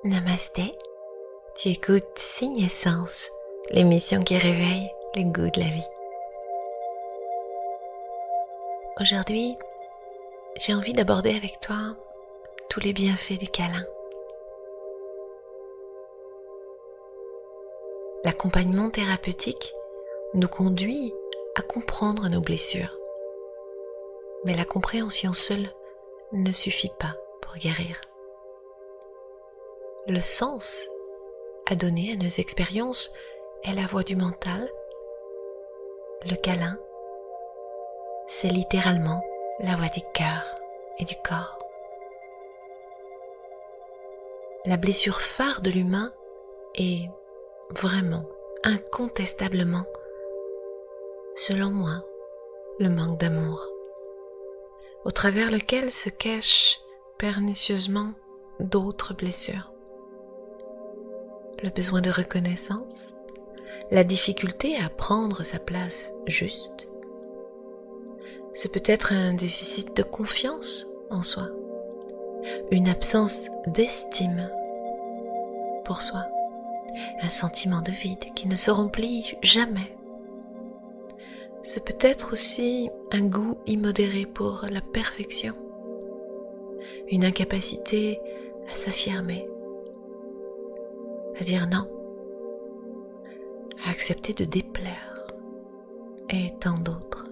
Namasté, tu écoutes Signe Essence, l'émission qui réveille le goût de la vie. Aujourd'hui, j'ai envie d'aborder avec toi tous les bienfaits du câlin. L'accompagnement thérapeutique nous conduit à comprendre nos blessures. Mais la compréhension seule ne suffit pas pour guérir. Le sens à donner à nos expériences est la voix du mental. Le câlin, c'est littéralement la voix du cœur et du corps. La blessure phare de l'humain est vraiment, incontestablement, selon moi, le manque d'amour, au travers lequel se cachent pernicieusement d'autres blessures. Le besoin de reconnaissance, la difficulté à prendre sa place juste. Ce peut être un déficit de confiance en soi, une absence d'estime pour soi, un sentiment de vide qui ne se remplit jamais. Ce peut être aussi un goût immodéré pour la perfection, une incapacité à s'affirmer, à dire non, à accepter de déplaire, et tant d'autres.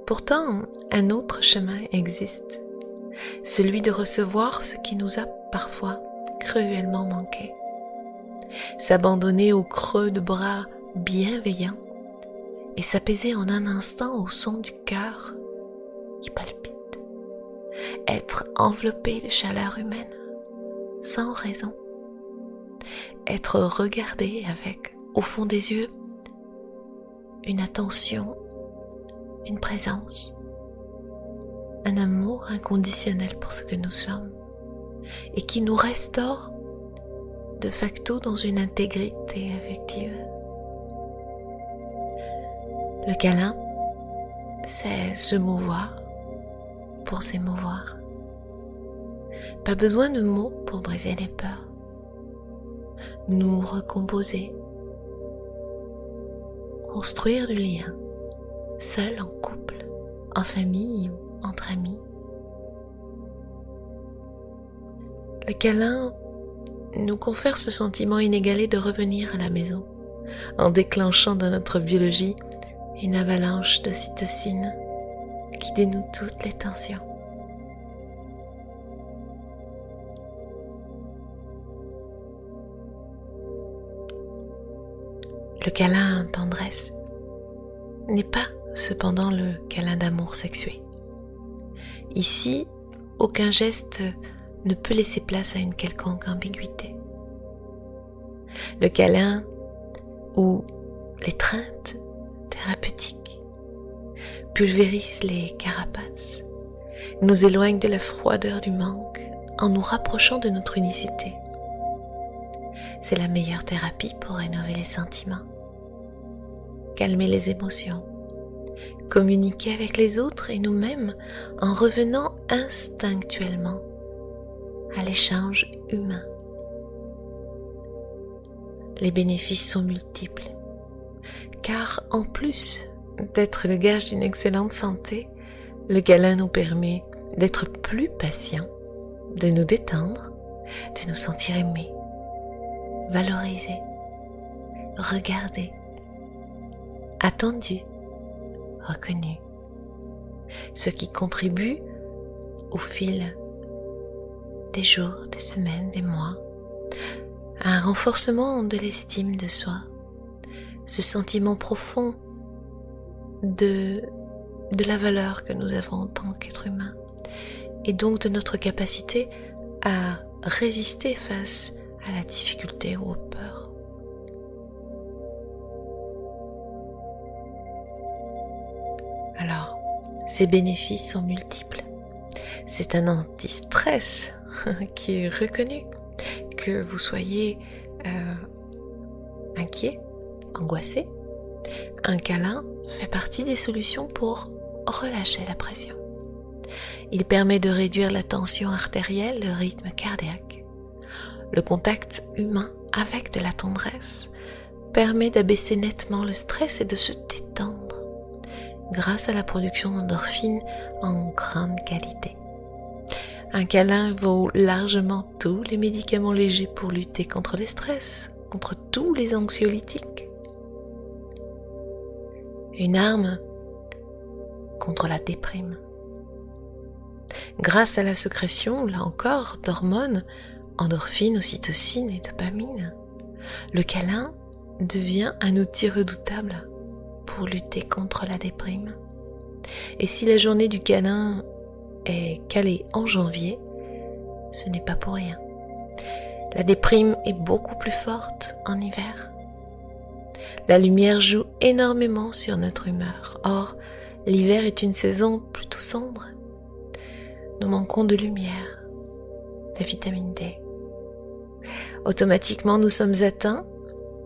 Pourtant, un autre chemin existe, celui de recevoir ce qui nous a parfois cruellement manqué, s'abandonner au creux de bras bienveillants et s'apaiser en un instant au son du cœur qui palpite, être enveloppé de chaleur humaine, sans raison, être regardé avec, au fond des yeux, une attention, une présence, un amour inconditionnel pour ce que nous sommes et qui nous restaure de facto dans une intégrité affective. Le câlin, c'est se mouvoir pour s'émouvoir. Pas besoin de mots pour briser les peurs, nous recomposer, construire du lien, seul, en couple, en famille ou entre amis. Le câlin nous confère ce sentiment inégalé de revenir à la maison, en déclenchant dans notre biologie une avalanche d'ocytocine qui dénoue toutes les tensions. Le câlin tendresse n'est pas cependant le câlin d'amour sexué. Ici, aucun geste ne peut laisser place à une quelconque ambiguïté. Le câlin ou l'étreinte thérapeutique pulvérise les carapaces, nous éloigne de la froideur du manque en nous rapprochant de notre unicité. C'est la meilleure thérapie pour rénover les sentiments, calmer les émotions, communiquer avec les autres et nous-mêmes en revenant instinctuellement à l'échange humain. Les bénéfices sont multiples, car en plus d'être le gage d'une excellente santé, le câlin nous permet d'être plus patients, de nous détendre, de nous sentir aimés, valorisés, regardés, attendus, reconnus, ce qui contribue au fil des jours, des semaines, des mois, à un renforcement de l'estime de soi, ce sentiment profond de la valeur que nous avons en tant qu'être humain, et donc de notre capacité à résister face à la difficulté ou aux peurs. Alors, ces bénéfices sont multiples. C'est un anti-stress qui est reconnu. Que vous soyez inquiet, angoissé, un câlin fait partie des solutions pour relâcher la pression. Il permet de réduire la tension artérielle, le rythme cardiaque. Le contact humain avec de la tendresse permet d'abaisser nettement le stress et de se détendre grâce à la production d'endorphines en grande qualité. Un câlin vaut largement tous les médicaments légers pour lutter contre le stress, contre tous les anxiolytiques. Une arme contre la déprime. Grâce à la sécrétion, là encore, d'hormones, endorphines, ocytocine et dopamine, le câlin devient un outil redoutable pour lutter contre la déprime. Et si la journée du câlin est calée en janvier, ce n'est pas pour rien. La déprime est beaucoup plus forte en hiver. La lumière joue énormément sur notre humeur. Or, l'hiver est une saison plutôt sombre. Nous manquons de lumière, de vitamine D. Automatiquement, nous sommes atteints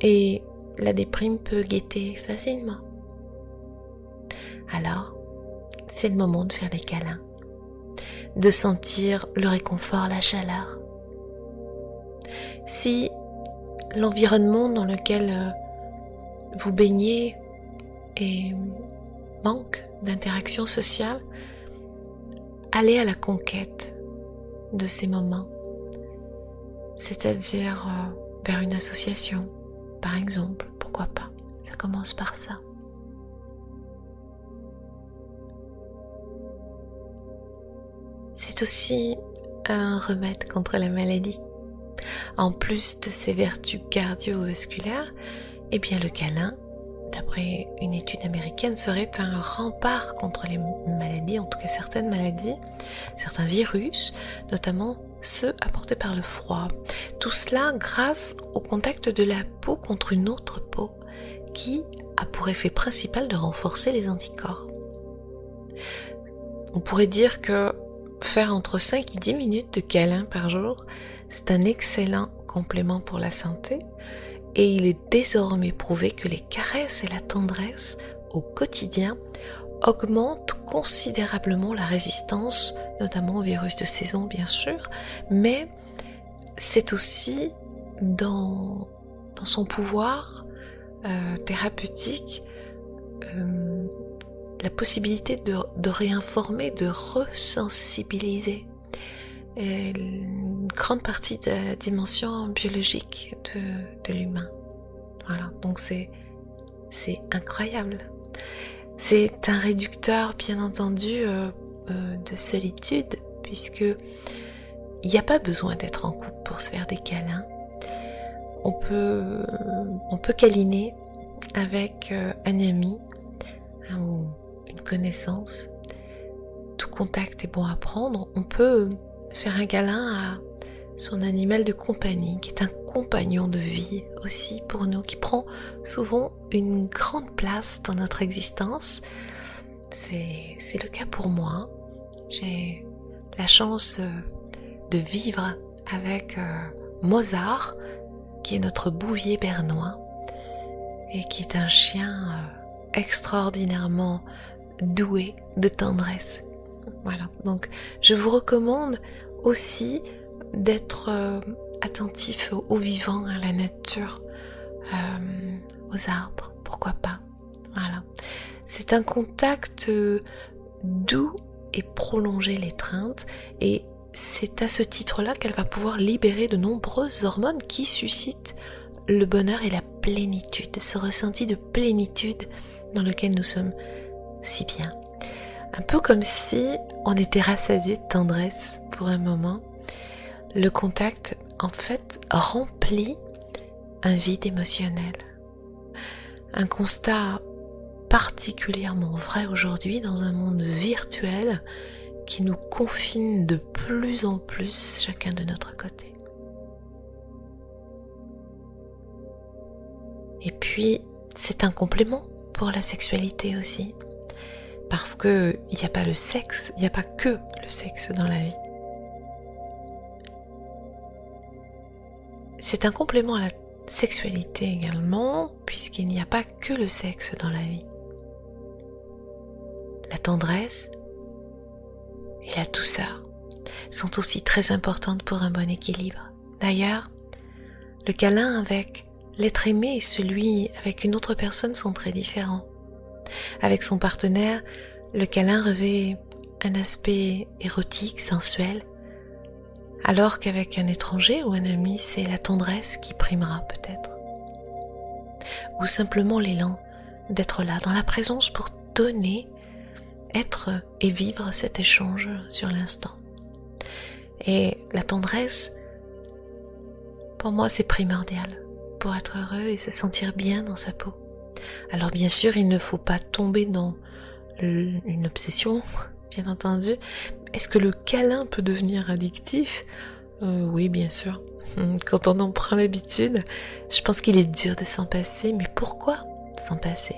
et la déprime peut guetter facilement. Alors, c'est le moment de faire des câlins, de sentir le réconfort, la chaleur. Si l'environnement dans lequel vous baignez et manque d'interaction sociale, allez à la conquête de ces moments, c'est-à-dire vers une association, par exemple, pourquoi pas, ça commence par ça. C'est aussi un remède contre la maladie. En plus de ses vertus cardiovasculaires, eh bien le câlin, d'après une étude américaine, serait un rempart contre les maladies, en tout cas certaines maladies, certains virus, notamment ceux apportés par le froid. Tout cela grâce au contact de la peau contre une autre peau qui a pour effet principal de renforcer les anticorps. On pourrait dire que faire entre 5 et 10 minutes de câlin par jour, c'est un excellent complément pour la santé et il est désormais prouvé que les caresses et la tendresse au quotidien augmentent considérablement la résistance, notamment au virus de saison bien sûr, mais c'est aussi dans son pouvoir thérapeutique la possibilité de réinformer, de resensibiliser une grande partie de la dimension biologique de l'humain. Voilà, donc c'est incroyable. C'est un réducteur, bien entendu, de solitude, puisque il n'y a pas besoin d'être en couple pour se faire des câlins. On peut câliner avec un ami ou une connaissance. Tout contact est bon à prendre. On peut faire un câlin à son animal de compagnie, qui est un compagnon de vie aussi pour nous, qui prend souvent une grande place dans notre existence. C'est le cas pour moi. J'ai la chance de vivre avec Mozart, qui est notre bouvier bernois, et qui est un chien extraordinairement doué de tendresse. Voilà, donc je vous recommande aussi d'être attentif aux vivants, à la nature, aux arbres, pourquoi pas. Voilà, c'est un contact doux et prolonger l'étreinte, et c'est à ce titre-là qu'elle va pouvoir libérer de nombreuses hormones qui suscitent le bonheur et la plénitude, ce ressenti de plénitude dans lequel nous sommes si bien. Un peu comme si on était rassasié de tendresse pour un moment. Le contact, en fait, remplit un vide émotionnel. Un constat particulièrement vrai aujourd'hui dans un monde virtuel qui nous confine de plus en plus chacun de notre côté. Et puis, c'est un complément pour la sexualité aussi. Parce que il n'y a pas le sexe, il n'y a pas que le sexe dans la vie. C'est un complément à la sexualité également, puisqu'il n'y a pas que le sexe dans la vie. La tendresse et la douceur sont aussi très importantes pour un bon équilibre. D'ailleurs, le câlin avec l'être aimé et celui avec une autre personne sont très différents. Avec son partenaire, le câlin revêt un aspect érotique, sensuel, alors qu'avec un étranger ou un ami, c'est la tendresse qui primera peut-être. Ou simplement l'élan d'être là, dans la présence pour donner, être et vivre cet échange sur l'instant. Et la tendresse, pour moi, c'est primordial pour être heureux et se sentir bien dans sa peau. Alors bien sûr, il ne faut pas tomber dans une obsession, bien entendu. Est-ce que le câlin peut devenir addictif ? Oui, bien sûr. Quand on en prend l'habitude, je pense qu'il est dur de s'en passer, mais pourquoi s'en passer ?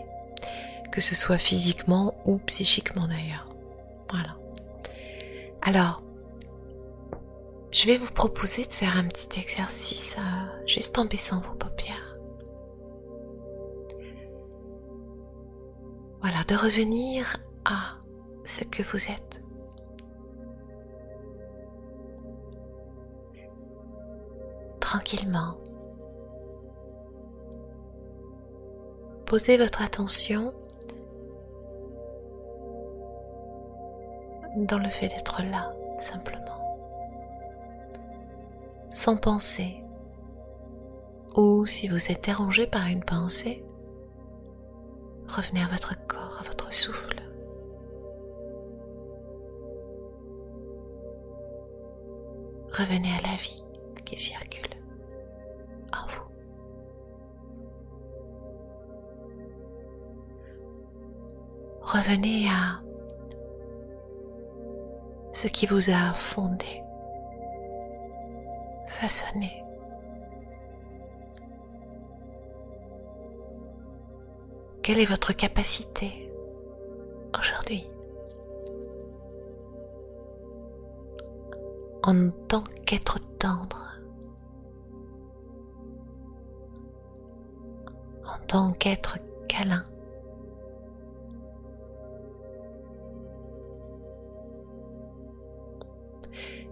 Que ce soit physiquement ou psychiquement d'ailleurs. Voilà. Alors, je vais vous proposer de faire un petit exercice, juste en baissant vos paupières. Voilà, de revenir à ce que vous êtes. Tranquillement. Posez votre attention dans le fait d'être là, simplement. Sans penser. Ou si vous êtes dérangé par une pensée, revenez à votre corps, à votre souffle. Revenez à la vie qui circule en vous. Revenez à ce qui vous a fondé, façonné. Quelle est votre capacité aujourd'hui en tant qu'être tendre, en tant qu'être câlin?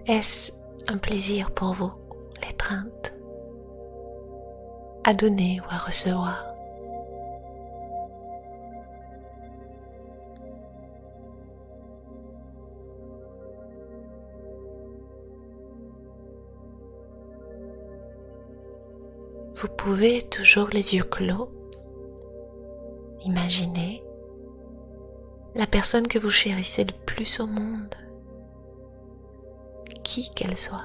Est-ce un plaisir pour vous, l'étreinte, à donner ou à recevoir? Vous pouvez, toujours les yeux clos, imaginer la personne que vous chérissez le plus au monde, qui qu'elle soit.